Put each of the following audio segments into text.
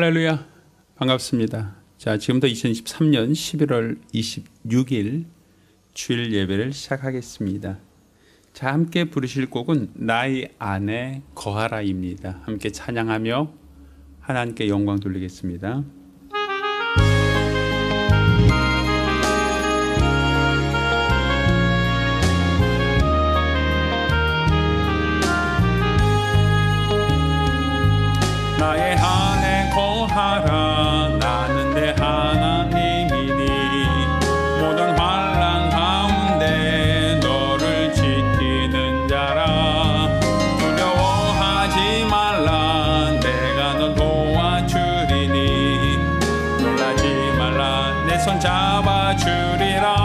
할렐루야, 반갑습니다. 자, 지금부터 2023년 11월 26일 주일 예배를 시작하겠습니다. 자, 함께 부르실 곡은 나의 안에 거하라입니다. 함께 찬양하며 하나님께 영광 돌리겠습니다. 나의 안에 거하라. 나는 내 하나님이니 모든 환난 가운데 너를 지키는 자라. 두려워하지 말라. 내가 너 도와주리니 놀라지 말라. 내 손 잡아주리라.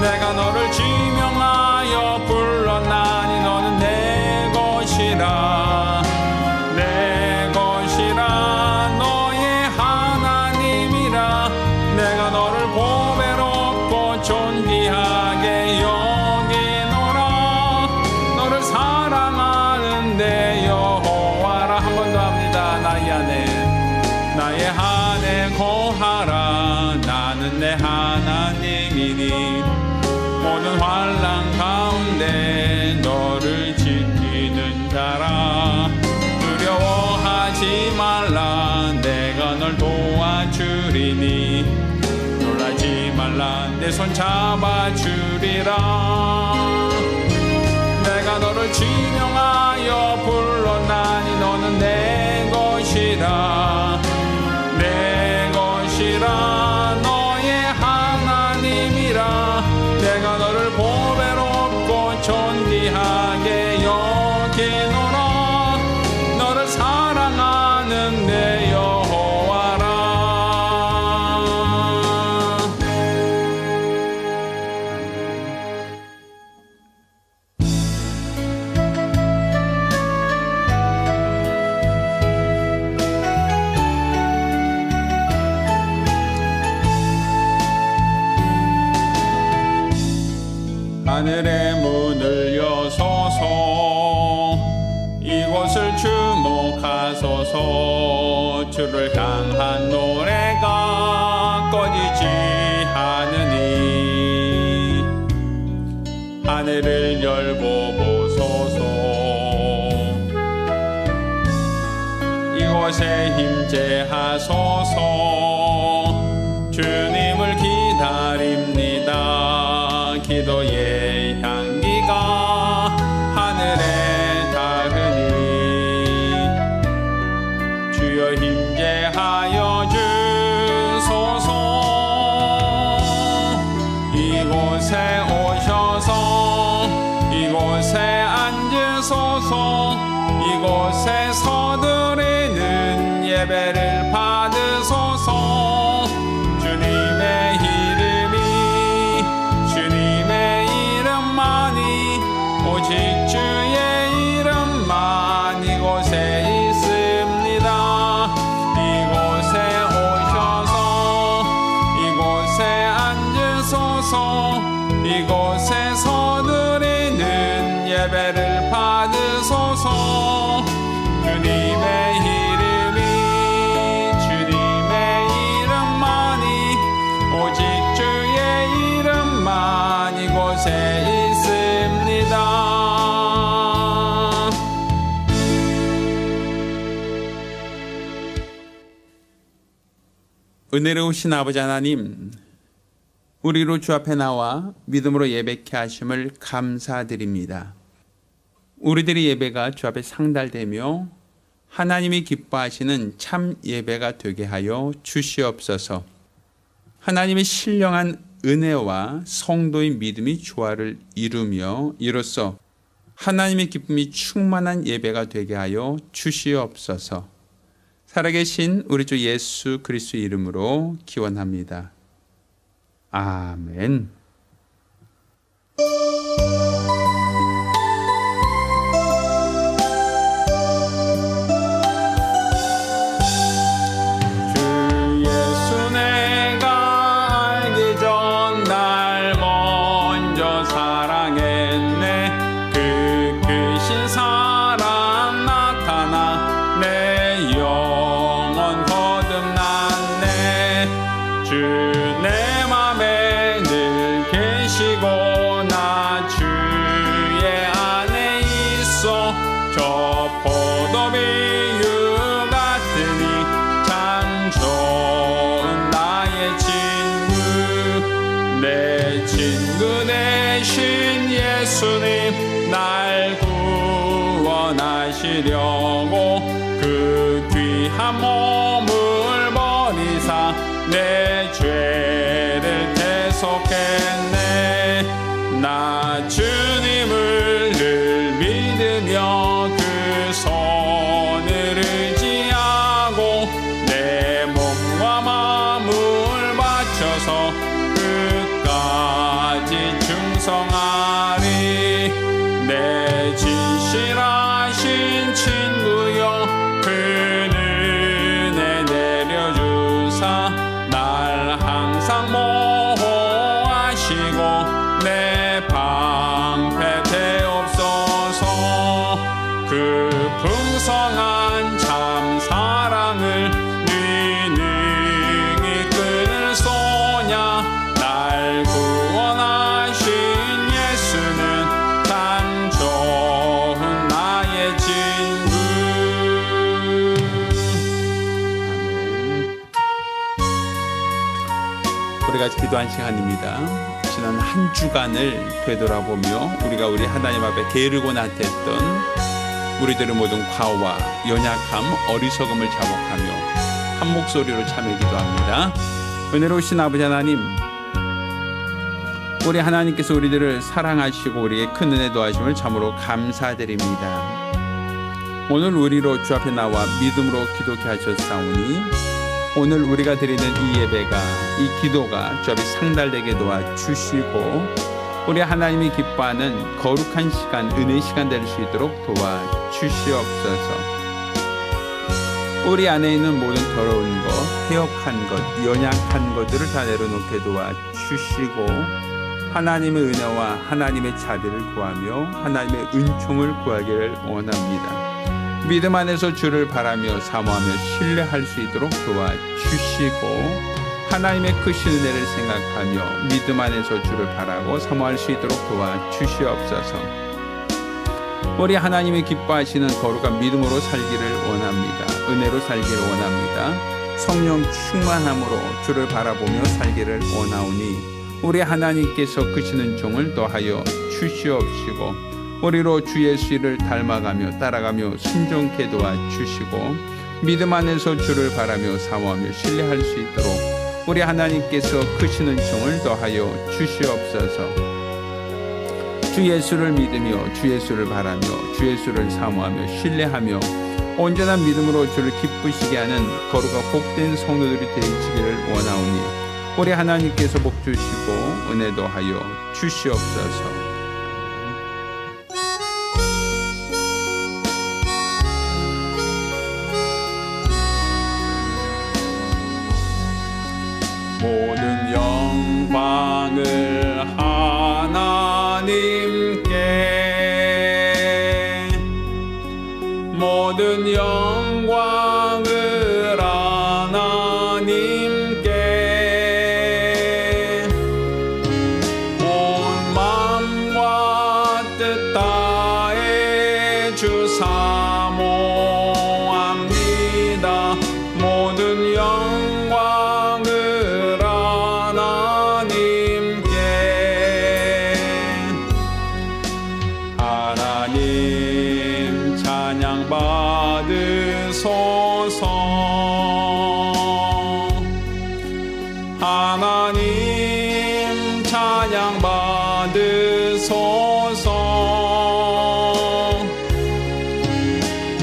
내가 너를 지명하여 불렀나니 너는 내 것이라. 존귀하게 여기노라. 너를 사랑하는데 여호와라. 한 번 더 합니다. 나의 안에 거하라. 나는 내 하나님이니 모든 환난 가운데 너를 지키는 자라. 두려워하지 말라. 내가 널 도와주리니 놀라지 말라. 내 손 잡아주리라. 내가 너를 지명하여 불렀나니 너는 내 것이라. 내 것이라. 너의 하나님이라. 내가 너를 보배롭고 존귀하게 여기노라. 너를 사랑하는 내 여호와라. 하늘의 문을 여소서. 이곳을 주목하소서. 주를 향한 노래가 꺼지지 않으니 하늘을 열어보소서. 이곳에 힘제하소서. 주님을 기다립니다. 기도의 향기가 하늘에 닿으니 주여 힘제하여 주소서. 이곳에 오셔서 이곳에 앉으소서. 이곳에 서드리는 예배를 받으소서. 주님의 오직 주의 이름만 이곳에 있습니다. 이곳에 오셔서 이곳에 앉으소서. 이곳에 서드리는 예배를 받으소서. 주님의 이름만이 오직 주의 이름만 이곳에 있습니다. 은혜로우신 아버지 하나님, 우리로 주 앞에 나와 믿음으로 예배케 하심을 감사드립니다. 우리들의 예배가 주 앞에 상달되며 하나님이 기뻐하시는 참 예배가 되게 하여 주시옵소서. 하나님의 신령한 은혜와 성도의 믿음이 조화를 이루며 이로써 하나님의 기쁨이 충만한 예배가 되게 하여 주시옵소서. 살아계신 우리 주 예수 그리스도의 이름으로 기원합니다. 아멘. 사랑 나타나 내 영 주 내 맘에 늘 계시고 나 주의 안에 있어 저 포도비유 같으니 참 좋은 나의 친구 내 친구 되신 예수님 날 구원하시려고 그 귀한 몸을 버리사 내 죄를 대속했네 나 주님을 늘 믿으며 그 손을 의지하고 내 몸과 마음을 바쳐서 끝까지 충성하리 내 진실하신 친구여 그 은혜 내려주사 날 항상 보호하시고 내 방패 되옵소서 그 풍성한 참 사랑을 네 능히 끊을 소냐 날 구원하신 예수는 참 좋은 나의 친구. 우리 같이 기도한 시간입니다. 지난 한 주간을 되돌아보며 우리가 우리 하나님 앞에 게으르고 나태했던 우리들의 모든 과오와 연약함, 어리석음을 자복하며 한 목소리로 참여 기도합니다. 은혜로우신 아버지 하나님, 우리 하나님께서 우리들을 사랑하시고 우리에게 큰 은혜 도와주심을 참으로 감사드립니다. 오늘 우리로 주 앞에 나와 믿음으로 기도케 하셨사오니 오늘 우리가 드리는 이 예배가 이 기도가 주 앞에 상달되게 도와주시고 우리 하나님이 기뻐하는 거룩한 시간, 은혜 시간 될 수 있도록 도와주시옵소서. 우리 안에 있는 모든 더러운 것, 해역한 것, 연약한 것들을 다 내려놓게 도와주시고 하나님의 은혜와 하나님의 자비를 구하며 하나님의 은총을 구하기를 원합니다. 믿음 안에서 주를 바라며 사모하며 신뢰할 수 있도록 도와주시고 하나님의 크신 은혜를 생각하며 믿음 안에서 주를 바라고 사모할 수 있도록 도와주시옵소서. 우리 하나님이 기뻐하시는 거룩한 믿음으로 살기를 원합니다. 은혜로 살기를 원합니다. 성령 충만함으로 주를 바라보며 살기를 원하오니 우리 하나님께서 크신 은총을 더하여 주시옵시고 우리로 주 예수를 닮아가며 따라가며 순종케 도와주시고 믿음 안에서 주를 바라며 사모하며 신뢰할 수 있도록 우리 하나님께서 크신 은총을 더하여 주시옵소서. 주 예수를 믿으며 주 예수를 바라며 주 예수를 사모하며 신뢰하며 온전한 믿음으로 주를 기쁘시게 하는 거룩하고 복된 성도들이 되시기를 원하오니 우리 하나님께서 복 주시고 은혜 더하여 주시옵소서. 모든 영광을 하나님께 모든 영광을 하나님께 온 마음과 뜻 다해 주 사모합니다. 모든 영광을 하나님 찬양 받으소서. 하나님 찬양 받으소서.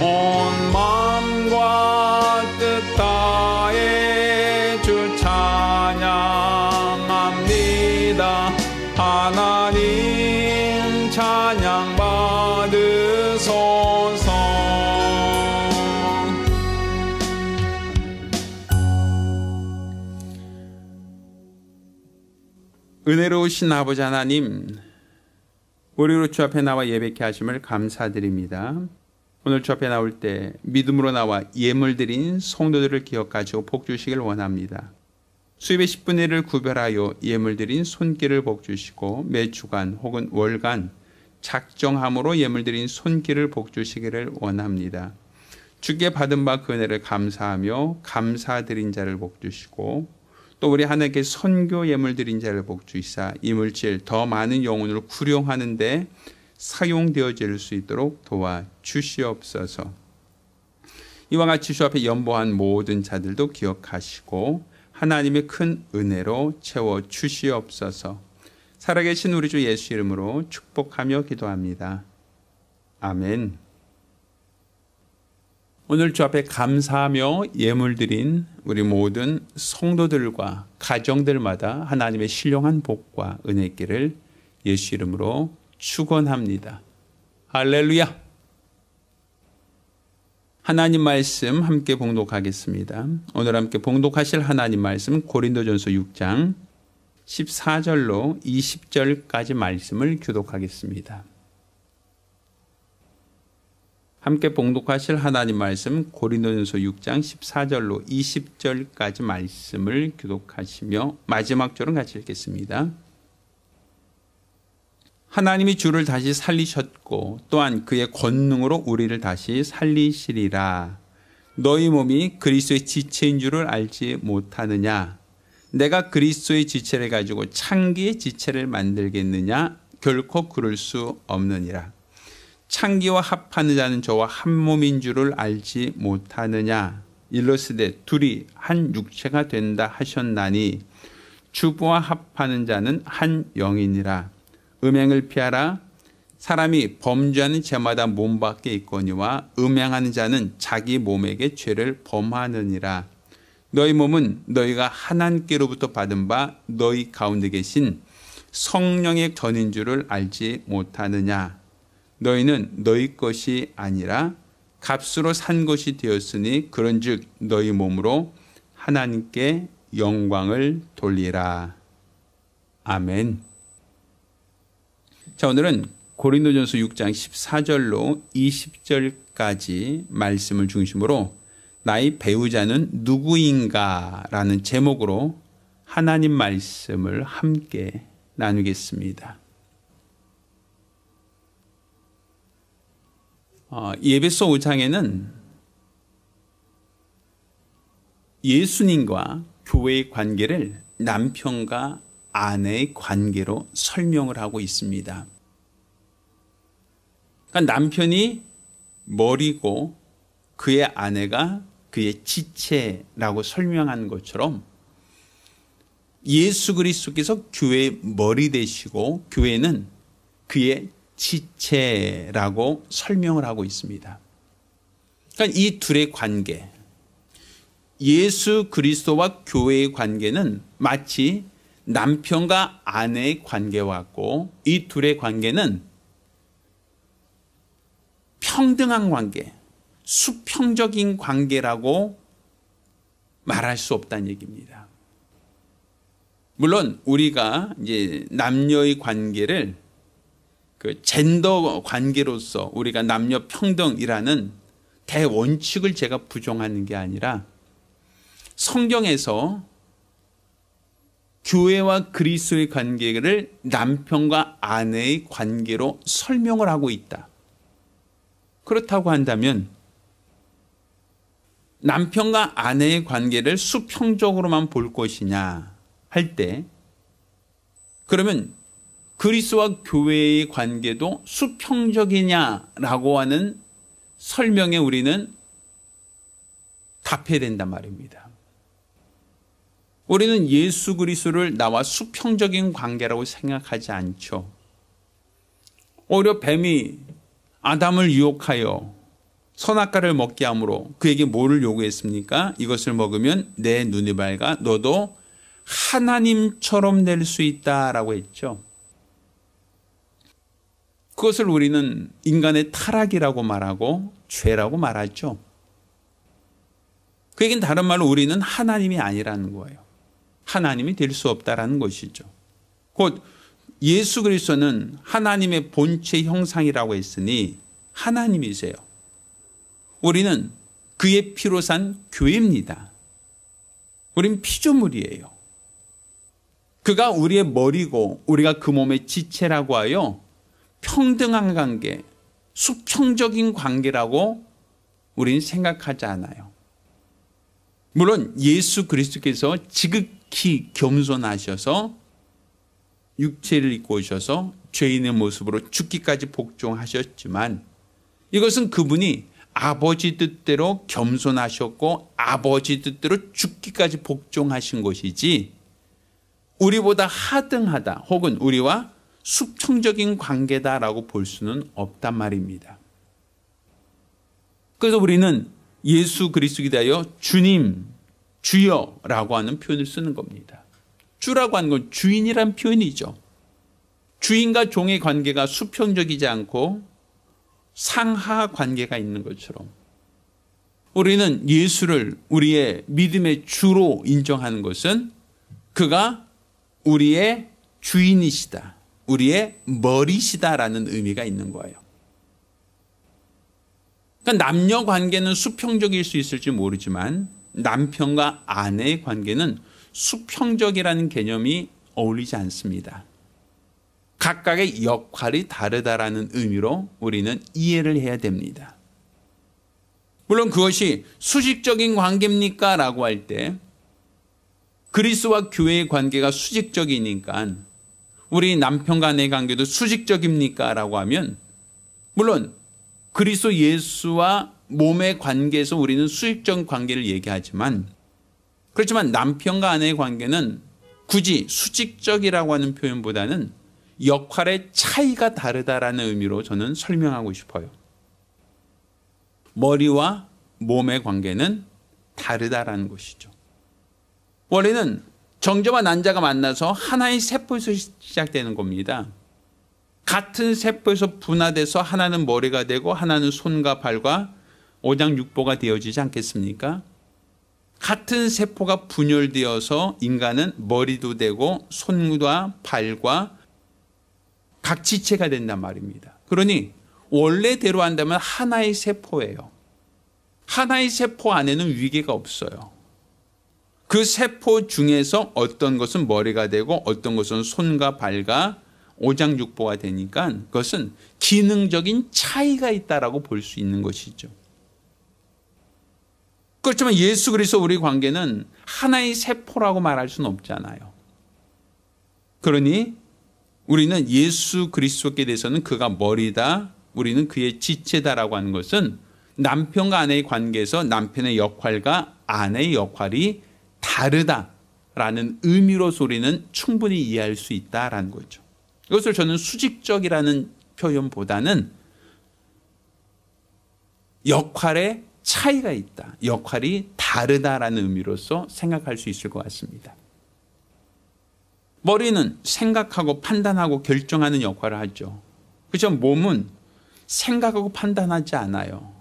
온 마음과 뜻 다해 주 찬양합니다. 하나님 찬양 받으소서. 은혜로우신 아버지 하나님, 우리로 주 앞에 나와 예배케 하심을 감사드립니다. 오늘 주 앞에 나올 때 믿음으로 나와 예물 드린 성도들을 기억하시고 복 주시길 원합니다. 수입의 10분의 1을 구별하여 예물드린 손길을 복주시고 매 주간 혹은 월간 작정함으로 예물드린 손길을 복주시기를 원합니다. 주께 받은 바 그 은혜를 감사하며 감사드린 자를 복주시고 또 우리 하나님께 선교 예물드린 자를 복주시사 이물질 더 많은 영혼을 구령하는 데 사용되어질 수 있도록 도와주시옵소서. 이와 같이 주 앞에 연보한 모든 자들도 기억하시고 하나님의 큰 은혜로 채워주시옵소서. 살아계신 우리 주 예수 이름으로 축복하며 기도합니다. 아멘. 오늘 주 앞에 감사하며 예물 드린 우리 모든 성도들과 가정들마다 하나님의 신령한 복과 은혜 있기를 예수 이름으로 축원합니다. 할렐루야. 하나님 말씀 함께 봉독하겠습니다. 오늘 함께 봉독하실 하나님 말씀 고린도전서 6장 14절로 20절까지 말씀을 교독하겠습니다. 함께 봉독하실 하나님 말씀 고린도전서 6장 14절로 20절까지 말씀을 교독하시며 마지막 절은 같이 읽겠습니다. 하나님이 주를 다시 살리셨고 또한 그의 권능으로 우리를 다시 살리시리라. 너희 몸이 그리스도의 지체인 줄을 알지 못하느냐? 내가 그리스도의 지체를 가지고 창기의 지체를 만들겠느냐? 결코 그럴 수 없느니라. 창기와 합하는 자는 저와 한 몸인 줄을 알지 못하느냐? 일러스되 둘이 한 육체가 된다 하셨나니 주부와 합하는 자는 한 영이니라. 음행을 피하라. 사람이 범죄하는 죄마다 몸 밖에 있거니와 음행하는 자는 자기 몸에게 죄를 범하느니라. 너희 몸은 너희가 하나님께로부터 받은 바 너희 가운데 계신 성령의 전인 줄을 알지 못하느냐. 너희는 너희 것이 아니라 값으로 산 것이 되었으니 그런즉 너희 몸으로 하나님께 영광을 돌리라. 아멘. 자, 오늘은 고린도전서 6장 14절로 20절까지 말씀을 중심으로 나의 배우자는 누구인가 라는 제목으로 하나님 말씀을 함께 나누겠습니다. 예배서 5장에는 예수님과 교회의 관계를 남편과 아내의 관계로 설명을 하고 있습니다. 그러니까 남편이 머리고 그의 아내가 그의 지체라고 설명한 것처럼 예수 그리스도께서 교회의 머리 되시고 교회는 그의 지체라고 설명을 하고 있습니다. 그러니까 이 둘의 관계, 예수 그리스도와 교회의 관계는 마치 남편과 아내의 관계와 같고 이 둘의 관계는 평등한 관계, 수평적인 관계라고 말할 수 없다는 얘기입니다. 물론 우리가 이제 남녀의 관계를 그 젠더 관계로서 우리가 남녀 평등이라는 대원칙을 제가 부정하는 게 아니라 성경에서 교회와 그리스도의 관계를 남편과 아내의 관계로 설명을 하고 있다. 그렇다고 한다면 남편과 아내의 관계를 수평적으로만 볼 것이냐 할 때 그러면 그리스도와 교회의 관계도 수평적이냐라고 하는 설명에 우리는 답해야 된단 말입니다. 우리는 예수 그리스도를 나와 수평적인 관계라고 생각하지 않죠. 오히려 뱀이 아담을 유혹하여 선악과를 먹게 함으로 그에게 뭐를 요구했습니까? 이것을 먹으면 내 눈이 밝아 너도 하나님처럼 될 수 있다라고 했죠. 그것을 우리는 인간의 타락이라고 말하고 죄라고 말하죠. 그 얘기는 다른 말로 우리는 하나님이 아니라는 거예요. 하나님이 될 수 없다라는 것이죠. 곧 예수 그리스도는 하나님의 본체 형상이라고 했으니 하나님이세요. 우리는 그의 피로 산 교회입니다. 우린 피조물이에요. 그가 우리의 머리고 우리가 그 몸의 지체라고 하여 평등한 관계, 수평적인 관계라고 우리는 생각하지 않아요. 물론 예수 그리스도께서 지극히 겸손하셔서 육체를 입고 오셔서 죄인의 모습으로 죽기까지 복종하셨지만 이것은 그분이 아버지 뜻대로 겸손하셨고 아버지 뜻대로 죽기까지 복종하신 것이지 우리보다 하등하다 혹은 우리와 수평적인 관계다라고 볼 수는 없단 말입니다. 그래서 우리는 예수 그리스도에 대하여 주님, 주여라고 하는 표현을 쓰는 겁니다. 주라고 하는 건 주인이란 표현이죠. 주인과 종의 관계가 수평적이지 않고 상하 관계가 있는 것처럼 우리는 예수를 우리의 믿음의 주로 인정하는 것은 그가 우리의 주인이시다, 우리의 머리시다라는 의미가 있는 거예요. 그러니까 남녀 관계는 수평적일 수 있을지 모르지만 남편과 아내의 관계는 수평적이라는 개념이 어울리지 않습니다. 각각의 역할이 다르다라는 의미로 우리는 이해를 해야 됩니다. 물론 그것이 수직적인 관계입니까? 라고 할 때 그리스도와 교회의 관계가 수직적이니까 우리 남편과 아내의 관계도 수직적입니까? 라고 하면 물론 그리스도 예수와 몸의 관계에서 우리는 수직적인 관계를 얘기하지만 그렇지만 남편과 아내의 관계는 굳이 수직적이라고 하는 표현보다는 역할의 차이가 다르다라는 의미로 저는 설명하고 싶어요. 머리와 몸의 관계는 다르다라는 것이죠. 원래는 정자와 난자가 만나서 하나의 세포에서 시작되는 겁니다. 같은 세포에서 분화돼서 하나는 머리가 되고 하나는 손과 발과 오장육부가 되어지지 않겠습니까? 같은 세포가 분열되어서 인간은 머리도 되고 손과 발과 각 지체가 된단 말입니다. 그러니 원래대로 한다면 하나의 세포예요. 하나의 세포 안에는 위계가 없어요. 그 세포 중에서 어떤 것은 머리가 되고 어떤 것은 손과 발과 오장육부가 되니까 그것은 기능적인 차이가 있다라고 볼 수 있는 것이죠. 그렇지만 예수 그리스도 우리 관계는 하나의 세포라고 말할 수는 없잖아요. 그러니 우리는 예수 그리스도께 대해서는 그가 머리다, 우리는 그의 지체다라고 하는 것은 남편과 아내의 관계에서 남편의 역할과 아내의 역할이 다르다라는 의미로서 우리는 충분히 이해할 수 있다라는 거죠. 이것을 저는 수직적이라는 표현보다는 역할의 차이가 있다, 역할이 다르다라는 의미로서 생각할 수 있을 것 같습니다. 머리는 생각하고 판단하고 결정하는 역할을 하죠. 그렇죠? 몸은 생각하고 판단하지 않아요.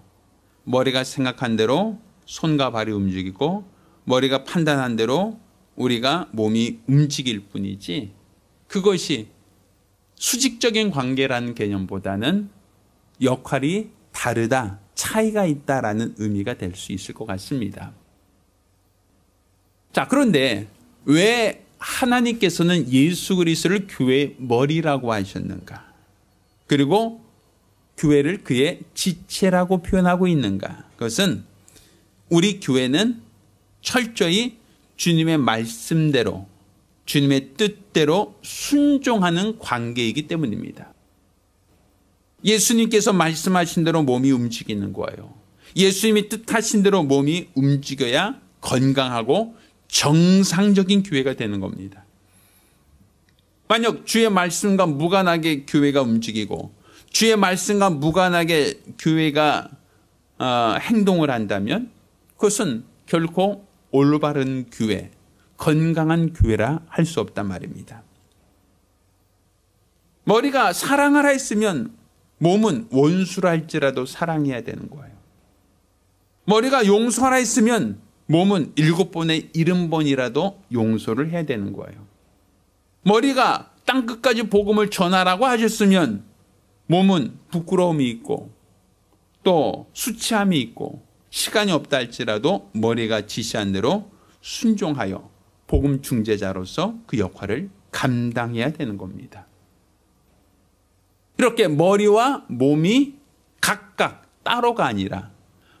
머리가 생각한 대로 손과 발이 움직이고 머리가 판단한 대로 우리가 몸이 움직일 뿐이지 그것이 수직적인 관계라는 개념보다는 역할이 다르다, 차이가 있다라는 의미가 될 수 있을 것 같습니다. 자, 그런데 왜 하나님께서는 예수 그리스도를 교회의 머리라고 하셨는가? 그리고 교회를 그의 지체라고 표현하고 있는가? 그것은 우리 교회는 철저히 주님의 말씀대로 주님의 뜻대로 순종하는 관계이기 때문입니다. 예수님께서 말씀하신 대로 몸이 움직이는 거예요. 예수님이 뜻하신 대로 몸이 움직여야 건강하고 정상적인 교회가 되는 겁니다. 만약 주의 말씀과 무관하게 교회가 움직이고 주의 말씀과 무관하게 교회가 행동을 한다면 그것은 결코 올바른 교회, 건강한 교회라 할 수 없단 말입니다. 머리가 사랑하라 했으면 몸은 원수라 할지라도 사랑해야 되는 거예요. 머리가 용서하라 했으면 몸은 7번에 70번이라도 용서를 해야 되는 거예요. 머리가 땅끝까지 복음을 전하라고 하셨으면 몸은 부끄러움이 있고 또 수치함이 있고 시간이 없다 할지라도 머리가 지시한 대로 순종하여 복음 중재자로서 그 역할을 감당해야 되는 겁니다. 이렇게 머리와 몸이 각각 따로가 아니라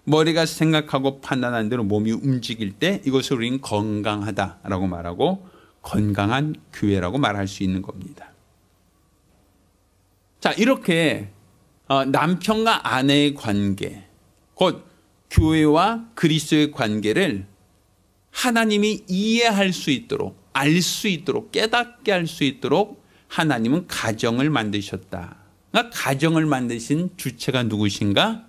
머리가 생각하고 판단하는 대로 몸이 움직일 때 이것을 우리는 건강하다라고 말하고 건강한 교회라고 말할 수 있는 겁니다. 자, 이렇게 남편과 아내의 관계, 곧 교회와 그리스도의 관계를 하나님이 이해할 수 있도록, 알 수 있도록, 깨닫게 할 수 있도록 하나님은 가정을 만드셨다. 그러니까 가정을 만드신 주체가 누구신가?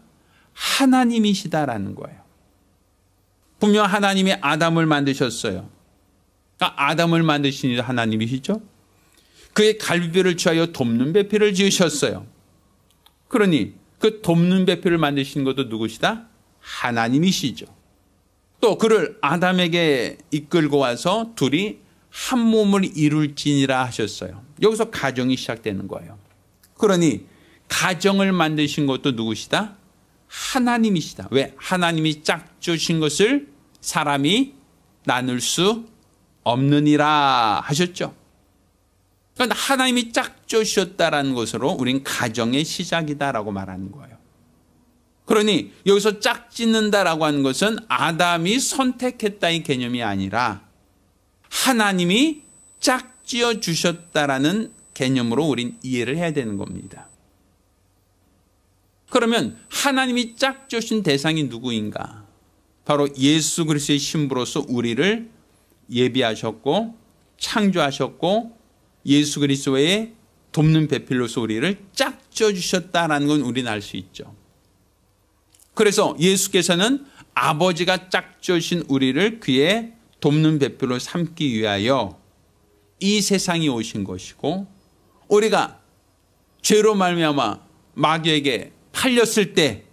하나님이시다라는 거예요. 분명 하나님이 아담을 만드셨어요. 그러니까 아담을 만드신 하나님이시죠. 그의 갈비뼈를 취하여 돕는 배필을 지으셨어요. 그러니 그 돕는 배필을 만드신 것도 누구시다? 하나님이시죠. 또 그를 아담에게 이끌고 와서 둘이 한 몸을 이룰지니라 하셨어요. 여기서 가정이 시작되는 거예요. 그러니 가정을 만드신 것도 누구시다? 하나님이시다. 왜? 하나님이 짝주신 것을 사람이 나눌 수 없느니라 하셨죠. 그러니까 하나님이 짝주셨다라는 것으로 우린 가정의 시작이다라고 말하는 거예요. 그러니 여기서 짝짓는다라고 하는 것은 아담이 선택했다의 개념이 아니라 하나님이 짝지어 주셨다라는 개념으로 우린 이해를 해야 되는 겁니다. 그러면 하나님이 짝주신 대상이 누구인가? 바로 예수 그리스도의 신부로서 우리를 예비하셨고 창조하셨고 예수 그리스도의 돕는 배필로서 우리를 짝지어 주셨다라는 건 우리는 알 수 있죠. 그래서 예수께서는 아버지가 짝주신 우리를 그의 돕는 배필로 삼기 위하여 이 세상에 오신 것이고 우리가 죄로 말미암아 마귀에게 팔렸을 때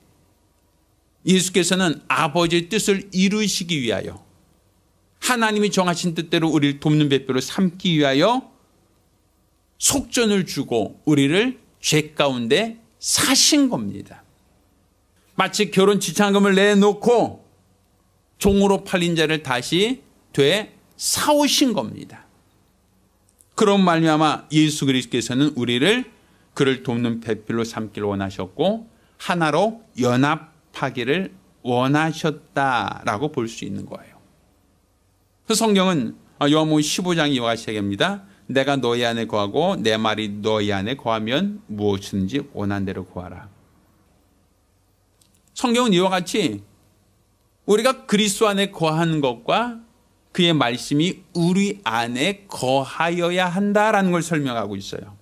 예수께서는 아버지의 뜻을 이루시기 위하여 하나님이 정하신 뜻대로 우리를 돕는 배필로 삼기 위하여 속전을 주고 우리를 죄 가운데 사신 겁니다. 마치 결혼 지참금을 내놓고 종으로 팔린 자를 다시 되사오신 겁니다. 그런 말미암아 예수 그리스도께서는 우리를 그를 돕는 배필로 삼기를 원하셨고 하나로 연합하기를 원하셨다라고 볼 수 있는 거예요. 그 성경은 요한복음 15장 이와 같이 얘기합니다. 내가 너희 안에 거하고 내 말이 너희 안에 거하면 무엇이든지 원한 대로 구하라. 성경은 이와 같이 우리가 그리스도 안에 거하는 것과 그의 말씀이 우리 안에 거하여야 한다라는 걸 설명하고 있어요.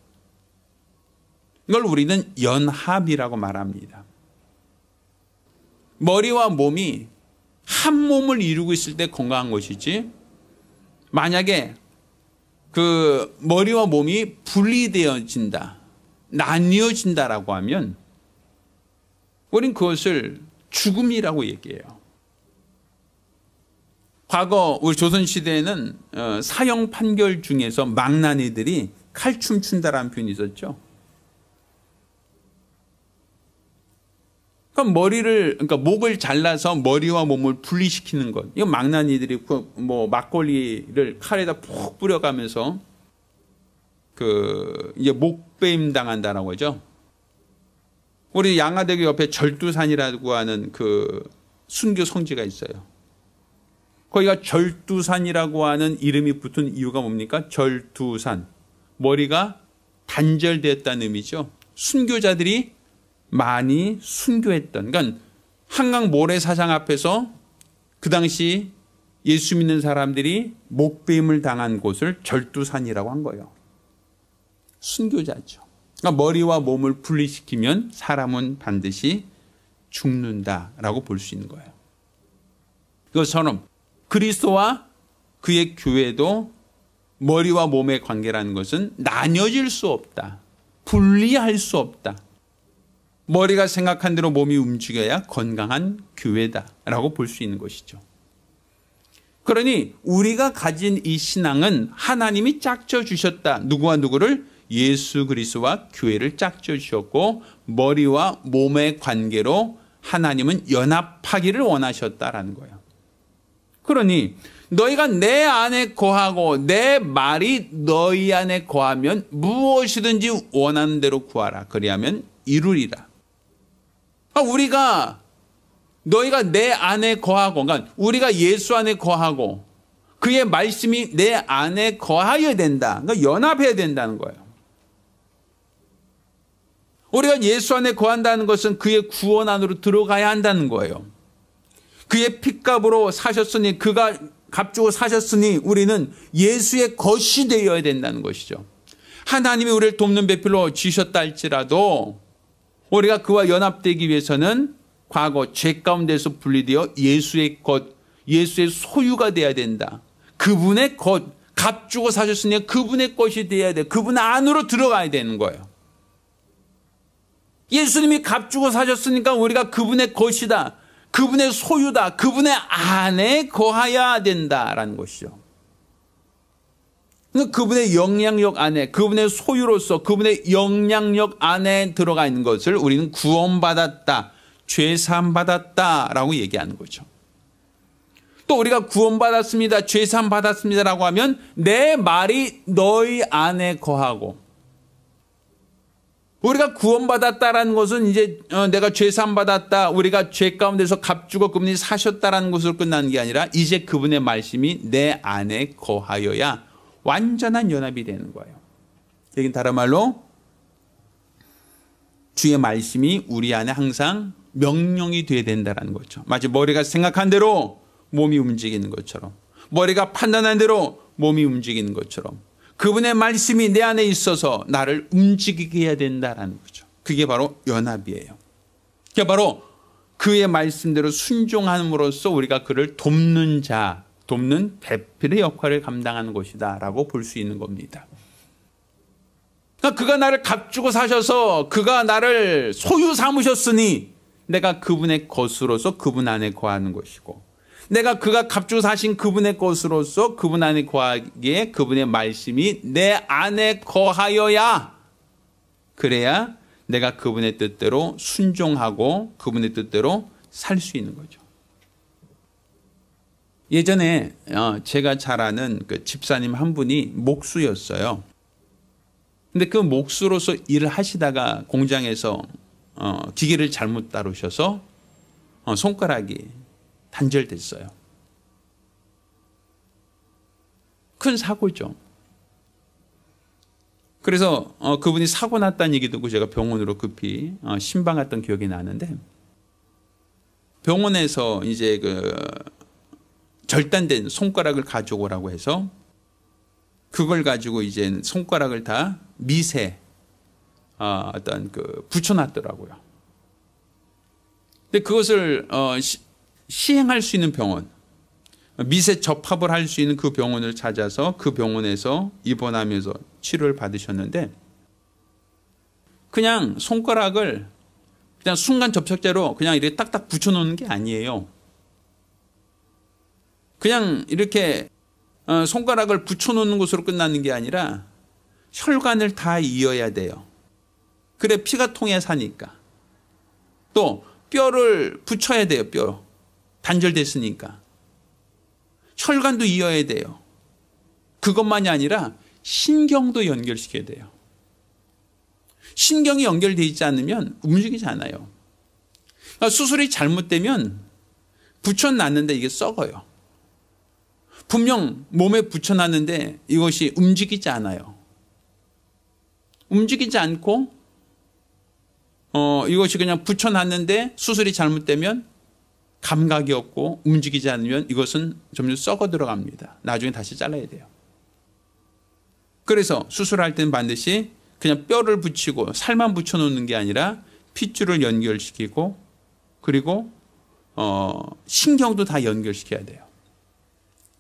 이걸 우리는 연합이라고 말합니다. 머리와 몸이 한 몸을 이루고 있을 때 건강한 것이지 만약에 그 머리와 몸이 분리되어진다, 나뉘어진다라고 하면 우린 그것을 죽음이라고 얘기해요. 과거 우리 조선시대에는 사형 판결 중에서 망나니들이 칼춤 춘다라는 표현이 있었죠. 그러니까 목을 잘라서 머리와 몸을 분리시키는 것. 이거 망나니들이 뭐 막걸리를 칼에다 푹 뿌려가면서 이제 목베임 당한다라고 하죠. 우리 양화대교 옆에 절두산이라고 하는 그 순교 성지가 있어요. 거기가 절두산이라고 하는 이름이 붙은 이유가 뭡니까? 절두산. 머리가 단절되었다는 의미죠. 순교자들이 많이 순교했던. 그러니까 한강 모래사장 앞에서 그 당시 예수 믿는 사람들이 목베임을 당한 곳을 절두산이라고 한 거예요. 순교자죠. 그러니까 머리와 몸을 분리시키면 사람은 반드시 죽는다라고 볼 수 있는 거예요. 그것처럼 그리스도와 그의 교회도 머리와 몸의 관계라는 것은 나뉘어질 수 없다. 분리할 수 없다. 머리가 생각한 대로 몸이 움직여야 건강한 교회다라고 볼 수 있는 것이죠. 그러니 우리가 가진 이 신앙은 하나님이 짝져 주셨다. 누구와 누구를? 예수 그리스도와 교회를 짝져 주셨고 머리와 몸의 관계로 하나님은 연합하기를 원하셨다라는 거예요. 그러니 너희가 내 안에 거하고 내 말이 너희 안에 거하면 무엇이든지 원하는 대로 구하라. 그리하면 이루리라. 우리가 너희가 내 안에 거하고, 그러니까 우리가 예수 안에 거하고 그의 말씀이 내 안에 거하여야 된다. 그러니까 연합해야 된다는 거예요. 우리가 예수 안에 거한다는 것은 그의 구원 안으로 들어가야 한다는 거예요. 그의 핏값으로 사셨으니, 그가 값주고 사셨으니 우리는 예수의 것이 되어야 된다는 것이죠. 하나님이 우리를 돕는 배필로 지셨다 할지라도 우리가 그와 연합되기 위해서는 과거 죄 가운데서 분리되어 예수의 것, 예수의 소유가 되어야 된다. 그분의 것, 값주고 사셨으니 그분의 것이 되어야 돼. 그분 안으로 들어가야 되는 거예요. 예수님이 값주고 사셨으니까 우리가 그분의 것이다. 그분의 소유다. 그분의 안에 거해야 된다라는 것이죠. 그분의 영향력 안에, 그분의 소유로서 그분의 영향력 안에 들어가 있는 것을 우리는 구원받았다, 죄사함 받았다라고 얘기하는 거죠. 또 우리가 구원받았습니다, 죄사함 받았습니다라고 하면 내 말이 너희 안에 거하고, 우리가 구원받았다라는 것은 이제 내가 죄사함 받았다, 우리가 죄 가운데서 값주고 그분이 사셨다라는 것으로 끝나는 게 아니라 이제 그분의 말씀이 내 안에 거하여야 완전한 연합이 되는 거예요. 여긴 다른 말로 주의 말씀이 우리 안에 항상 명령이 돼야 된다는 거죠. 마치 머리가 생각한 대로 몸이 움직이는 것처럼, 머리가 판단한 대로 몸이 움직이는 것처럼 그분의 말씀이 내 안에 있어서 나를 움직이게 해야 된다는 거죠. 그게 바로 연합이에요. 그게 바로 그의 말씀대로 순종함으로써 우리가 그를 돕는 자, 돕는 배필의 역할을 감당하는 것이다 라고 볼 수 있는 겁니다. 그러니까 그가 나를 값주고 사셔서 그가 나를 소유 삼으셨으니 내가 그분의 것으로서 그분 안에 거하는 것이고, 내가 그가 값주고 사신 그분의 것으로서 그분 안에 거하기에 그분의 말씀이 내 안에 거하여야, 그래야 내가 그분의 뜻대로 순종하고 그분의 뜻대로 살 수 있는 거죠. 예전에 제가 잘 아는 그 집사님 한 분이 목수였어요. 근데 그 목수로서 일을 하시다가 공장에서 기계를 잘못 다루셔서 손가락이 단절됐어요. 큰 사고죠. 그래서 그분이 사고 났다는 얘기 듣고 제가 병원으로 급히 신방 갔던 기억이 나는데, 병원에서 이제 그 절단된 손가락을 가져오라고 해서 그걸 가지고 이제 손가락을 다 미세 어떤 그 붙여놨더라고요. 근데 그것을 시행할 수 있는 병원, 미세 접합을 할 수 있는 그 병원을 찾아서 그 병원에서 입원하면서 치료를 받으셨는데, 그냥 손가락을 그냥 순간 접착제로 그냥 이렇게 딱딱 붙여놓는 게 아니에요. 그냥 이렇게 손가락을 붙여놓는 것으로 끝나는 게 아니라 혈관을 다 이어야 돼요. 그래 피가 통해야 사니까. 또 뼈를 붙여야 돼요. 뼈 단절됐으니까. 혈관도 이어야 돼요. 그것만이 아니라 신경도 연결시켜야 돼요. 신경이 연결되어 있지 않으면 움직이지 않아요. 그러니까 수술이 잘못되면 붙여놨는데 이게 썩어요. 분명 몸에 붙여놨는데 이것이 움직이지 않아요. 움직이지 않고 이것이 그냥 붙여놨는데 수술이 잘못되면 감각이 없고 움직이지 않으면 이것은 점점 썩어 들어갑니다. 나중에 다시 잘라야 돼요. 그래서 수술할 때는 반드시 그냥 뼈를 붙이고 살만 붙여놓는 게 아니라 핏줄을 연결시키고, 그리고 신경도 다 연결시켜야 돼요.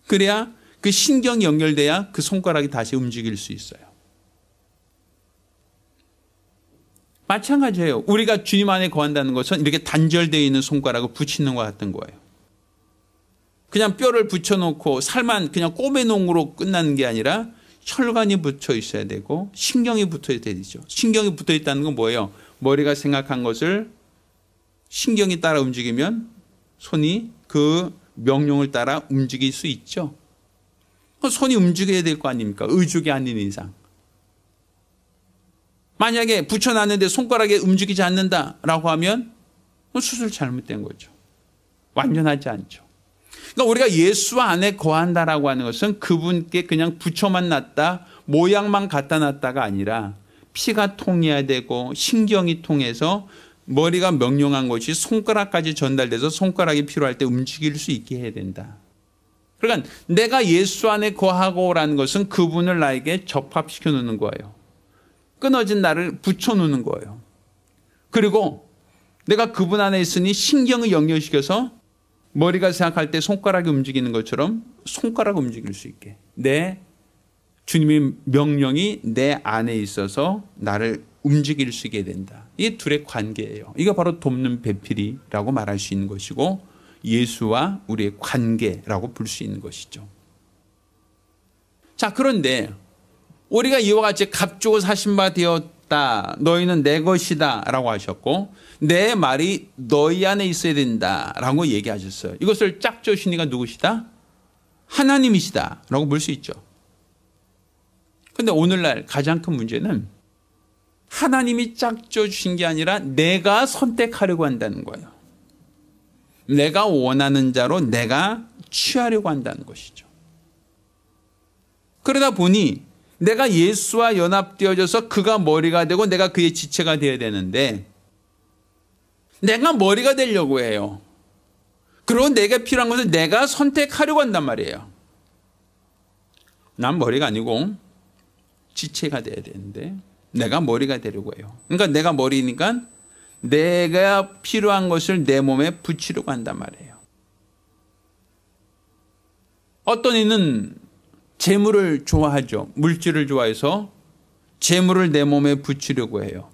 그래야 그 신경이 연결돼야 그 손가락이 다시 움직일 수 있어요. 마찬가지예요. 우리가 주님 안에 거한다는 것은 이렇게 단절되어 있는 손가락을 붙이는 것 같은 거예요. 그냥 뼈를 붙여놓고 살만 그냥 꼬매놓으로 끝나는 게 아니라 혈관이 붙어 있어야 되고 신경이 붙어야 되죠. 신경이 붙어 있다는 건 뭐예요? 머리가 생각한 것을 신경이 따라 움직이면 손이 그 명령을 따라 움직일 수 있죠. 손이 움직여야 될 거 아닙니까? 의족이 아닌 이상. 만약에 붙여놨는데 손가락이 움직이지 않는다라고 하면 수술 잘못된 거죠. 완전하지 않죠. 그러니까 우리가 예수 안에 거한다라고 하는 것은 그분께 그냥 붙여만 놨다, 모양만 갖다 놨다가 아니라 피가 통해야 되고 신경이 통해서 머리가 명령한 것이 손가락까지 전달돼서 손가락이 필요할 때 움직일 수 있게 해야 된다. 그러니까 내가 예수 안에 거하고라는 것은 그분을 나에게 접합시켜 놓는 거예요. 끊어진 나를 붙여 놓는 거예요. 그리고 내가 그분 안에 있으니 신경을 연결시켜서 머리가 생각할 때 손가락이 움직이는 것처럼 손가락을 움직일 수 있게. 내 주님의 명령이 내 안에 있어서 나를 움직일 수 있게 된다. 이게 둘의 관계예요. 이게 바로 돕는 배필이라고 말할 수 있는 것이고 예수와 우리의 관계라고 볼 수 있는 것이죠. 자, 그런데 우리가 이와 같이 값주고 사신 바 되었다. 너희는 내 것이다 라고 하셨고 내 말이 너희 안에 있어야 된다 라고 얘기하셨어요. 이것을 짝져주시니가 누구시다? 하나님이시다 라고 볼 수 있죠. 그런데 오늘날 가장 큰 문제는 하나님이 짝져주신 게 아니라 내가 선택하려고 한다는 거예요. 내가 원하는 자로 내가 취하려고 한다는 것이죠. 그러다 보니 내가 예수와 연합되어져서 그가 머리가 되고 내가 그의 지체가 되어야 되는데 내가 머리가 되려고 해요. 그리고 내게 필요한 것을 내가 선택하려고 한단 말이에요. 난 머리가 아니고 지체가 돼야 되는데 내가 머리가 되려고 해요. 그러니까 내가 머리니까 내가 필요한 것을 내 몸에 붙이려고 한단 말이에요. 어떤 이는 재물을 좋아하죠. 물질을 좋아해서 재물을 내 몸에 붙이려고 해요.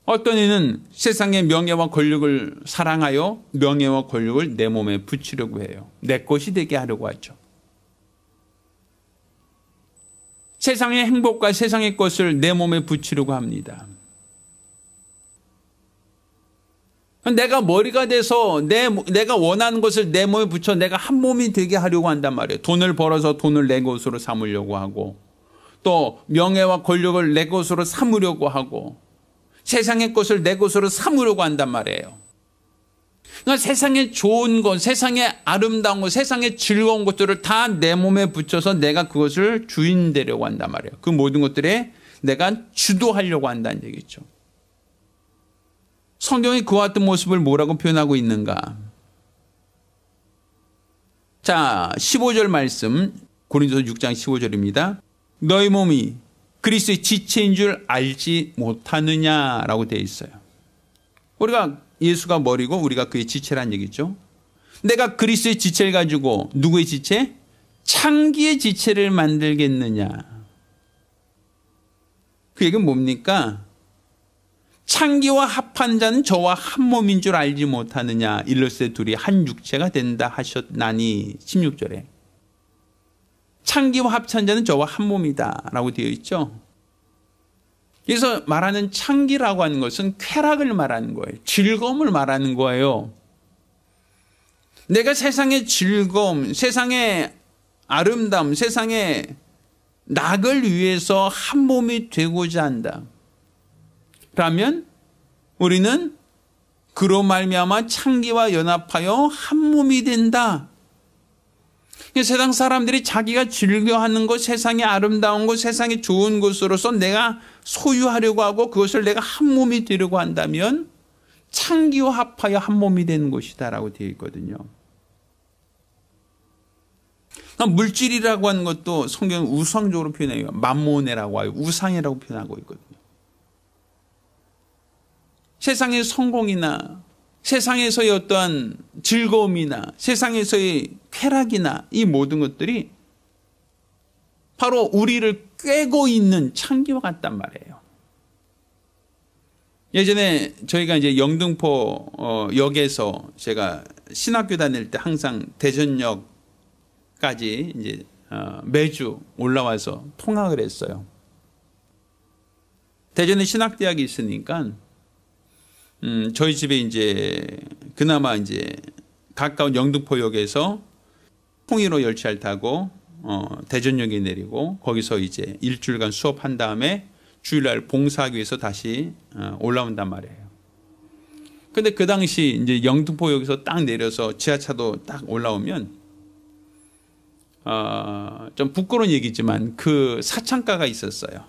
어떤 이는 세상의 명예와 권력을 사랑하여 명예와 권력을 내 몸에 붙이려고 해요. 내 것이 되게 하려고 하죠. 세상의 행복과 세상의 것을 내 몸에 붙이려고 합니다. 내가 머리가 돼서 내가 원하는 것을 내 몸에 붙여 내가 한 몸이 되게 하려고 한단 말이에요. 돈을 벌어서 돈을 내 것으로 삼으려고 하고 또 명예와 권력을 내 것으로 삼으려고 하고 세상의 것을 내 것으로 삼으려고 한단 말이에요. 그러니까 세상에 좋은 것, 세상에 아름다운 것, 세상에 즐거운 것들을 다 내 몸에 붙여서 내가 그것을 주인 되려고 한단 말이에요. 그 모든 것들에 내가 주도하려고 한다는 얘기죠. 성경이 그와 같은 모습을 뭐라고 표현하고 있는가? 자, 15절 말씀, 고린도서 6장 15절입니다. 너희 몸이 그리스도의 지체인 줄 알지 못하느냐라고 되어 있어요. 우리가 예수가 머리고 우리가 그의 지체란 얘기죠. 내가 그리스도의 지체를 가지고 누구의 지체? 창기의 지체를 만들겠느냐. 그 얘기는 뭡니까? 창기와 합한 자는 저와 한 몸인 줄 알지 못하느냐. 일러스되 둘이 한 육체가 된다 하셨나니. 16절에 창기와 합한 자는 저와 한 몸이다 라고 되어 있죠. 그래서 말하는 창기라고 하는 것은 쾌락을 말하는 거예요. 즐거움을 말하는 거예요. 내가 세상의 즐거움, 세상의 아름다움, 세상의 낙을 위해서 한 몸이 되고자 한다. 그러면 우리는 그로 말미암아 창기와 연합하여 한 몸이 된다. 세상 사람들이 자기가 즐겨하는 것, 세상의 아름다운 것, 세상의 좋은 것으로서 내가 소유하려고 하고 그것을 내가 한 몸이 되려고 한다면 창기와 합하여 한 몸이 되는 것이다 라고 되어 있거든요. 물질이라고 하는 것도 성경은 우상적으로 표현해요. 맘모네라고 하요. 우상이라고 표현하고 있거든요. 세상의 성공이나 세상에서의 어떠한 즐거움이나 세상에서의 쾌락이나 이 모든 것들이 바로 우리를 꿰고 있는 창기와 같단 말이에요. 예전에 저희가 이제 영등포 역에서 제가 신학교 다닐 때 항상 대전역까지 이제 매주 올라와서 통학을 했어요. 대전에 신학대학이 있으니까 저희 집에 이제 그나마 이제 가까운 영등포역에서 통일호 열차를 타고 대전역에 내리고 거기서 이제 일주일간 수업한 다음에 주일날 봉사하기 위해서 다시 올라온단 말이에요. 근데 그 당시 이제 영등포역에서 딱 내려서 지하차도 딱 올라오면 좀 부끄러운 얘기지만 그 사창가가 있었어요.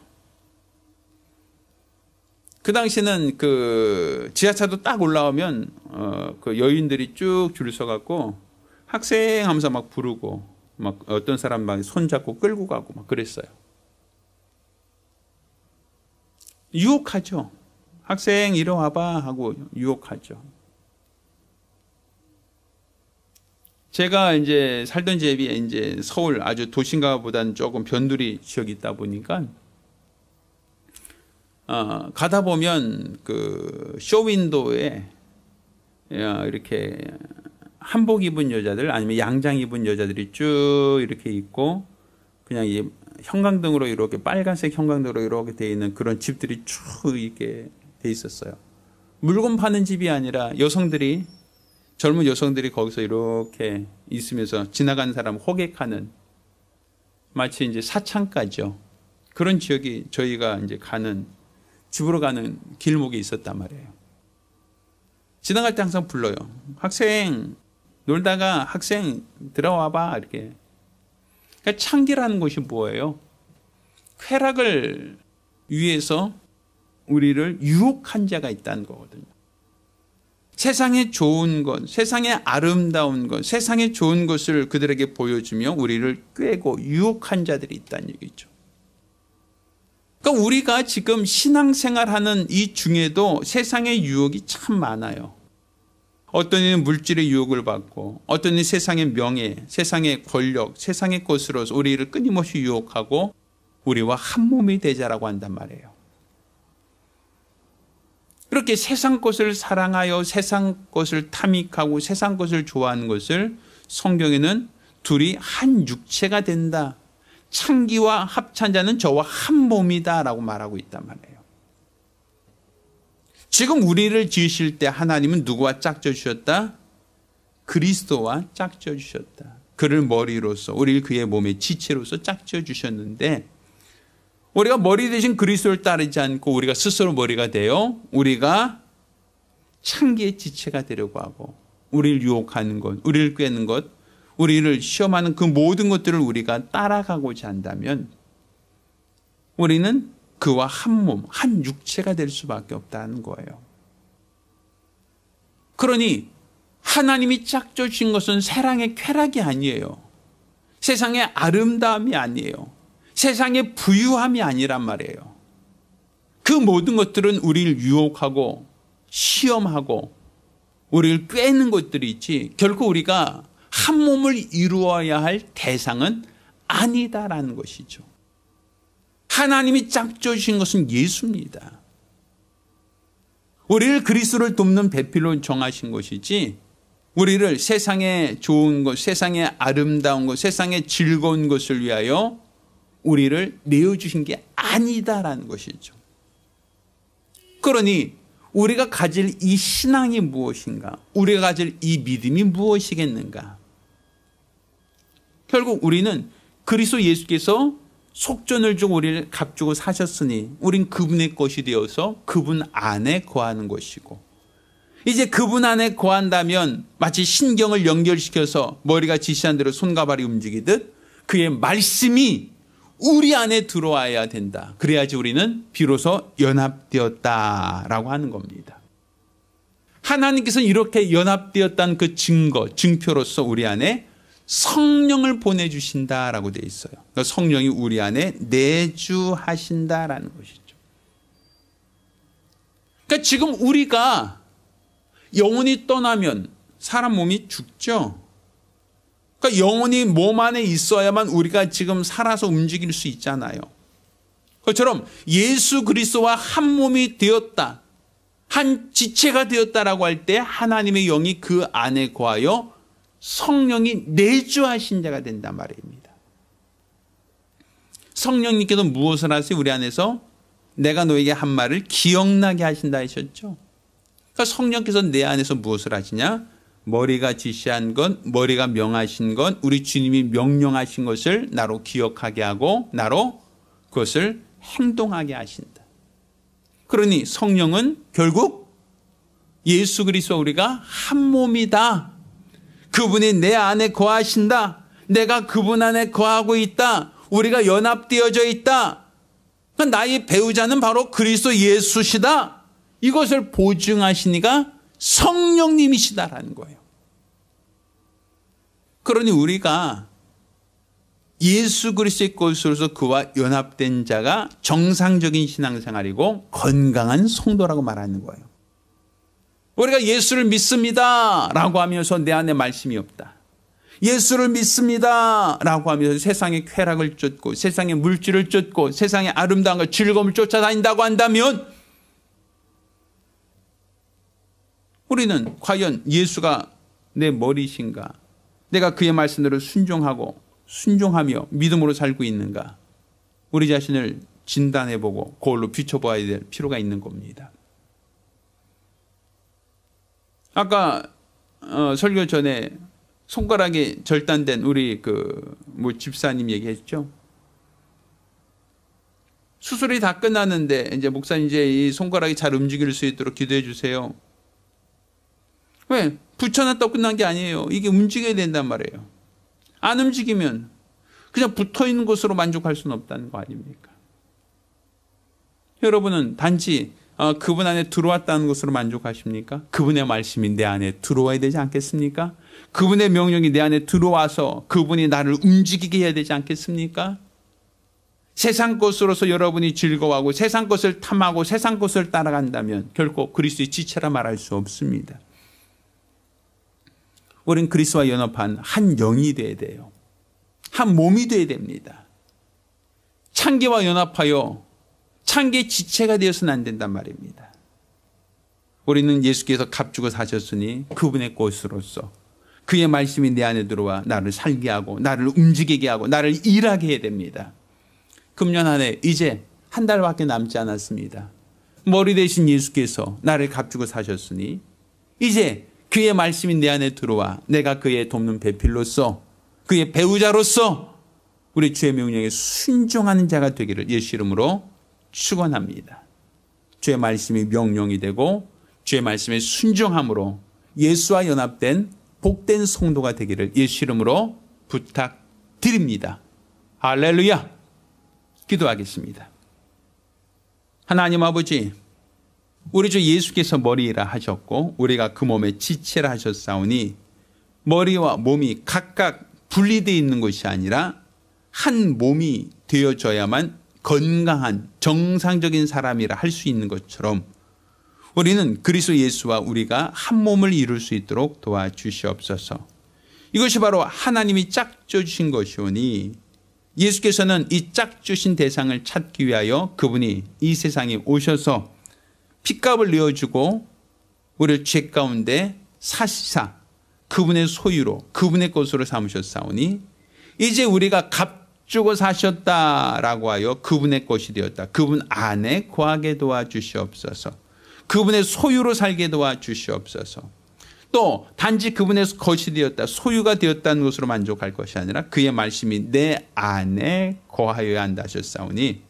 그 당시는 그 지하차도 딱 올라오면 그 여인들이 쭉 줄 서갖고 학생 하면서 막 부르고 막 어떤 사람 막 손잡고 끌고 가고 막 그랬어요. 유혹하죠. 학생 이리 와봐 하고 유혹하죠. 제가 이제 살던 집이 이제 서울 아주 도심가보다는 조금 변두리 지역이 있다 보니까 가다 보면 그 쇼윈도에 이렇게 한복 입은 여자들 아니면 양장 입은 여자들이 쭉 이렇게 있고 그냥 이 형광등으로 이렇게 빨간색 형광등으로 이렇게 돼 있는 그런 집들이 쭉 이렇게 돼 있었어요. 물건 파는 집이 아니라 여성들이 젊은 여성들이 거기서 이렇게 있으면서 지나가는 사람 호객하는 마치 이제 사창가죠. 그런 지역이 저희가 이제 가는 집으로 가는 길목에 있었단 말이에요. 지나갈 때 항상 불러요. 학생 놀다가 학생 들어와봐 이렇게. 그러니까 창기라는 것이 뭐예요? 쾌락을 위해서 우리를 유혹한 자가 있다는 거거든요. 세상에 좋은 것, 세상에 아름다운 것, 세상에 좋은 것을 그들에게 보여주며 우리를 꿰고 유혹한 자들이 있다는 얘기죠. 그러니까 우리가 지금 신앙생활하는 이 중에도 세상의 유혹이 참 많아요. 어떤 이는 물질의 유혹을 받고 어떤 이는 세상의 명예, 세상의 권력, 세상의 것으로서 우리를 끊임없이 유혹하고 우리와 한 몸이 되자라고 한단 말이에요. 이렇게 세상 것을 사랑하여 세상 것을 탐닉하고 세상 것을 좋아하는 것을 성경에는 둘이 한 육체가 된다. 창기와 합찬 자는 저와 한 몸이다 라고 말하고 있단 말이에요. 지금 우리를 지으실 때 하나님은 누구와 짝져 주셨다? 그리스도와 짝져 주셨다. 그를 머리로서 우리를 그의 몸의 지체로서 짝져 주셨는데 우리가 머리 대신 그리스도를 따르지 않고 우리가 스스로 머리가 되어 우리가 창기의 지체가 되려고 하고 우리를 유혹하는 것, 우리를 꿰는 것, 우리를 시험하는 그 모든 것들을 우리가 따라가고자 한다면 우리는 그와 한 몸, 한 육체가 될 수밖에 없다는 거예요. 그러니 하나님이 짝져 주신 것은 세상의 쾌락이 아니에요. 세상의 아름다움이 아니에요. 세상의 부유함이 아니란 말이에요. 그 모든 것들은 우리를 유혹하고 시험하고 우리를 꿰는 것들이 있지 결코 우리가 한 몸을 이루어야 할 대상은 아니다라는 것이죠. 하나님이 짝져 주신 것은 예수입니다. 우리를 그리스도를 돕는 배필로 정하신 것이지 우리를 세상에 좋은 것, 세상에 아름다운 것, 세상에 즐거운 것을 위하여 우리를 내어주신 게 아니다라는 것이죠. 그러니 우리가 가질 이 신앙이 무엇인가? 우리가 가질 이 믿음이 무엇이겠는가? 결국 우리는 그리스도 예수께서 속전을 주고 우리를 값주고 사셨으니 우린 그분의 것이 되어서 그분 안에 거하는 것이고 이제 그분 안에 거한다면 마치 신경을 연결시켜서 머리가 지시한 대로 손과 발이 움직이듯 그의 말씀이 우리 안에 들어와야 된다. 그래야지 우리는 비로소 연합되었다라고 하는 겁니다. 하나님께서는 이렇게 연합되었다는 그 증거, 증표로서 우리 안에 성령을 보내주신다라고 되어 있어요. 그러니까 성령이 우리 안에 내주하신다라는 것이죠. 그러니까 지금 우리가 영혼이 떠나면 사람 몸이 죽죠. 그러니까 영혼이 몸 안에 있어야만 우리가 지금 살아서 움직일 수 있잖아요. 그것처럼 예수 그리스도와 한 몸이 되었다. 한 지체가 되었다라고 할 때 하나님의 영이 그 안에 거하여 성령이 내주하신 자가 된단 말입니다. 성령님께서 무엇을 하세요? 우리 안에서 내가 너에게 한 말을 기억나게 하신다 하셨죠. 그러니까 성령께서 내 안에서 무엇을 하시냐? 머리가 지시한 것, 머리가 명하신 것, 우리 주님이 명령하신 것을 나로 기억하게 하고 나로 그것을 행동하게 하신다. 그러니 성령은 결국 예수 그리스도와 우리가 한 몸이다. 그분이 내 안에 거하신다. 내가 그분 안에 거하고 있다. 우리가 연합되어져 있다. 나의 배우자는 바로 그리스도 예수시다. 이것을 보증하시니까 성령님이시다라는 거예요. 그러니 우리가 예수 그리스도의 것으로서 그와 연합된 자가 정상적인 신앙생활이고 건강한 성도라고 말하는 거예요. 우리가 예수를 믿습니다 라고 하면서 내 안에 말씀이 없다. 예수를 믿습니다 라고 하면서 세상의 쾌락을 쫓고 세상의 물질을 쫓고 세상의 아름다움과 즐거움을 쫓아다닌다고 한다면 우리는 과연 예수가 내 머리신가? 내가 그의 말씀대로 순종하며 믿음으로 살고 있는가? 우리 자신을 진단해보고 거울로 비춰봐야 될 필요가 있는 겁니다. 아까 설교 전에 손가락이 절단된 우리 집사님 얘기했죠. 수술이 다 끝났는데 이제 목사님 이제 이 손가락이 잘 움직일 수 있도록 기도해 주세요. 왜? 붙여놨다고 끝난 게 아니에요. 이게 움직여야 된단 말이에요. 안 움직이면 그냥 붙어있는 것으로 만족할 수는 없다는 거 아닙니까? 여러분은 단지 그분 안에 들어왔다는 것으로 만족하십니까? 그분의 말씀이 내 안에 들어와야 되지 않겠습니까? 그분의 명령이 내 안에 들어와서 그분이 나를 움직이게 해야 되지 않겠습니까? 세상 것으로서 여러분이 즐거워하고 세상 것을 탐하고 세상 것을 따라간다면 결코 그리스도의 지체라 말할 수 없습니다. 우리는 그리스도와 연합한 한 영이 되어야 돼요. 한 몸이 되어야 됩니다. 창기와 연합하여 창기의 지체가 되어서는 안 된단 말입니다. 우리는 예수께서 값주고 사셨으니 그분의 것으로서 그의 말씀이 내 안에 들어와 나를 살게 하고 나를 움직이게 하고 나를 일하게 해야 됩니다. 금년 한 해 이제 한 달밖에 남지 않았습니다. 머리 대신 예수께서 나를 값주고 사셨으니 이제 그의 말씀이 내 안에 들어와 내가 그의 돕는 배필로서 그의 배우자로서 우리 주의 명령에 순종하는 자가 되기를 예수 이름으로 축원합니다. 주의 말씀이 명령이 되고 주의 말씀에 순종함으로 예수와 연합된 복된 성도가 되기를 예수 이름으로 부탁드립니다. 할렐루야. 기도하겠습니다. 하나님 아버지, 우리 주 예수께서 머리라 하셨고 우리가 그 몸의 지체라 하셨사오니 머리와 몸이 각각 분리되어 있는 것이 아니라 한 몸이 되어져야만 건강한 정상적인 사람이라 할 수 있는 것처럼 우리는 그리스도 예수와 우리가 한 몸을 이룰 수 있도록 도와주시옵소서. 이것이 바로 하나님이 짝져 주신 것이오니 예수께서는 이 짝주신 대상을 찾기 위하여 그분이 이 세상에 오셔서 핏값을 내어주고 우리를 죄 가운데 사시사 그분의 소유로 그분의 것으로 삼으셨사오니 이제 우리가 값주고 사셨다라고 하여 그분의 것이 되었다. 그분 안에 거하게 도와주시옵소서. 그분의 소유로 살게 도와주시옵소서. 또 단지 그분의 것이 되었다, 소유가 되었다는 것으로 만족할 것이 아니라 그의 말씀이 내 안에 거하여야 한다 하셨사오니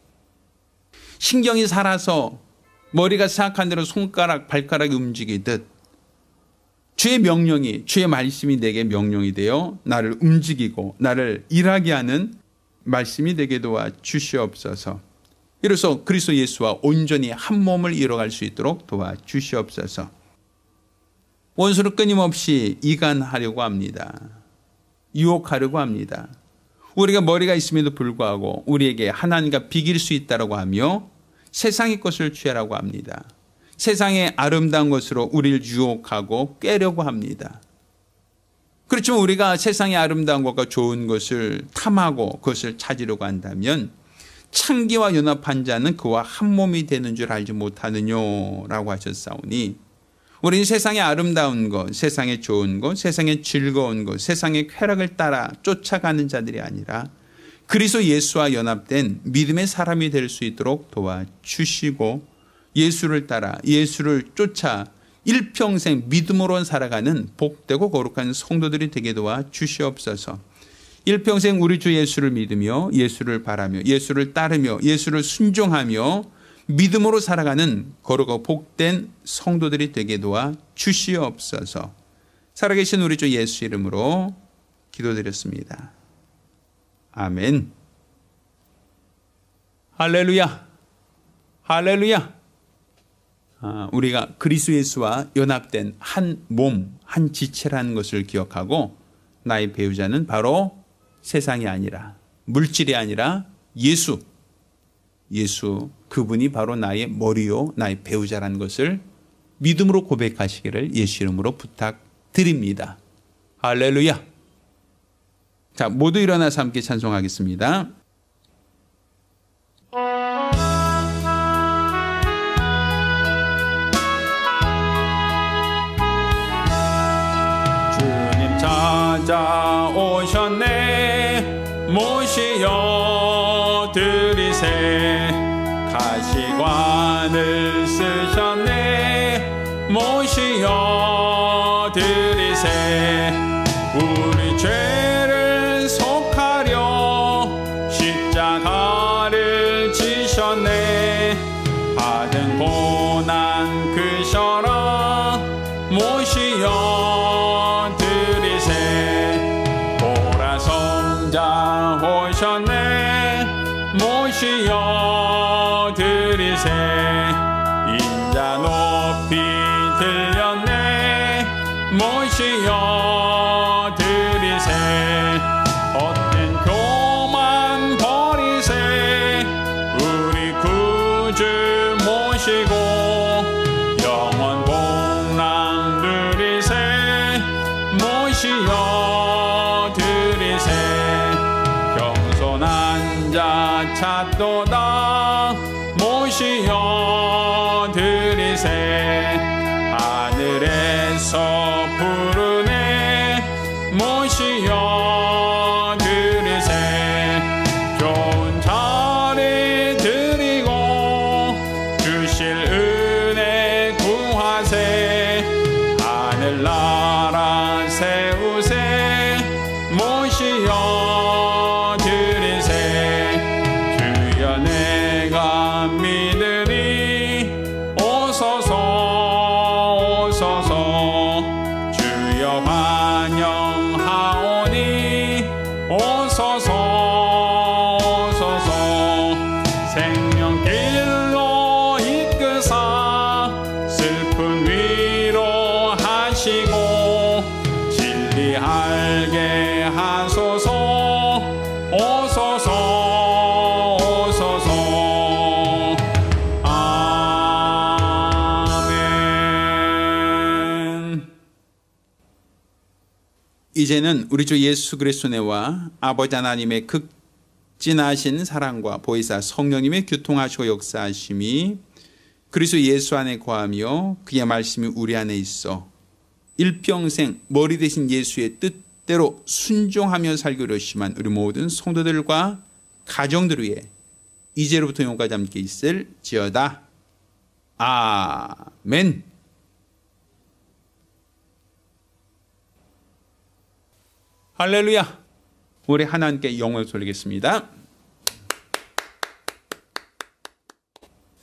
신경이 살아서 머리가 생각한 대로 손가락, 발가락이 움직이듯 주의 명령이, 주의 말씀이 내게 명령이 되어 나를 움직이고 나를 일하게 하는 말씀이 되게 도와주시옵소서. 이로써 그리스도 예수와 온전히 한 몸을 이뤄갈 수 있도록 도와주시옵소서. 원수를 끊임없이 이간하려고 합니다. 유혹하려고 합니다. 우리가 머리가 있음에도 불구하고 우리에게 하나님과 비길 수 있다고 하며 세상의 것을 취하라고 합니다. 세상의 아름다운 것으로 우리를 유혹하고 꿰려고 합니다. 그렇지만 우리가 세상의 아름다운 것과 좋은 것을 탐하고 그것을 찾으려고 한다면 창기와 연합한 자는 그와 한 몸이 되는 줄 알지 못하느냐라고 하셨사오니 우리는 세상의 아름다운 것, 세상의 좋은 것, 세상의 즐거운 것, 세상의 쾌락을 따라 쫓아가는 자들이 아니라 그리스도 예수와 연합된 믿음의 사람이 될 수 있도록 도와주시고 예수를 따라 예수를 쫓아 일평생 믿음으로 살아가는 복되고 거룩한 성도들이 되게 도와 주시옵소서. 일평생 우리 주 예수를 믿으며 예수를 바라며 예수를 따르며 예수를 순종하며 믿음으로 살아가는 거룩하고 복된 성도들이 되게 도와 주시옵소서. 살아계신 우리 주 예수 이름으로 기도드렸습니다. 아멘. 할렐루야. 할렐루야. 우리가 그리스도 예수와 연합된 한 몸, 한 지체라는 것을 기억하고 나의 배우자는 바로 세상이 아니라 물질이 아니라 예수 그분이 바로 나의 머리요 나의 배우자라는 것을 믿음으로 고백하시기를 예수 이름으로 부탁드립니다. 할렐루야. 자, 모두 일어나서 함께 찬송하겠습니다. 주님 찾아오셨네. 모시어 드리세. 가시관을 쓰셨네. 모시어 드리세. 우리 죄를 속하려 십자가를 지셨네. 받은 고난 그셔라. 모시어 드리세. 보라 성자 오셨네. 모시어 드리세. 인자 높이 들렸네. 모시어 드리세. 헛된 교만 버리세. 우리 구주 모시고 영원 복락 누리세. 모시어 드리세. 겸손한 자 찾도다. 모시어 드리세. 하늘에서 부르네. 모시어 드리세. 좋은 자리 드리고 주실 은혜 구하세. 하늘나라 세우세. 모시어 드리세. 주여 내가 믿으리. 오소서 오소서. 주여 환영하오니. 오소서 오소서. 생명길로 이끄사 슬픈 위로하시고 진리알게 하소서. 오소서 오소서. 아멘. 이제는 우리 주 예수 그리스도의 은혜와 아버지 하나님의 극진하신 사랑과 보혜사 성령님의 교통하시고 역사하심이 그리스도 예수 안에 거하며 그의 말씀이 우리 안에 있어 일평생 머리 대신 예수의 뜻대로 순종하며 살기로 심한 우리 모든 성도들과 가정들 위해 이제로부터 영원까지 함께 있을지어다. 아멘. 할렐루야. 우리 하나님께 영광을 돌리겠습니다.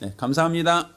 네, 감사합니다.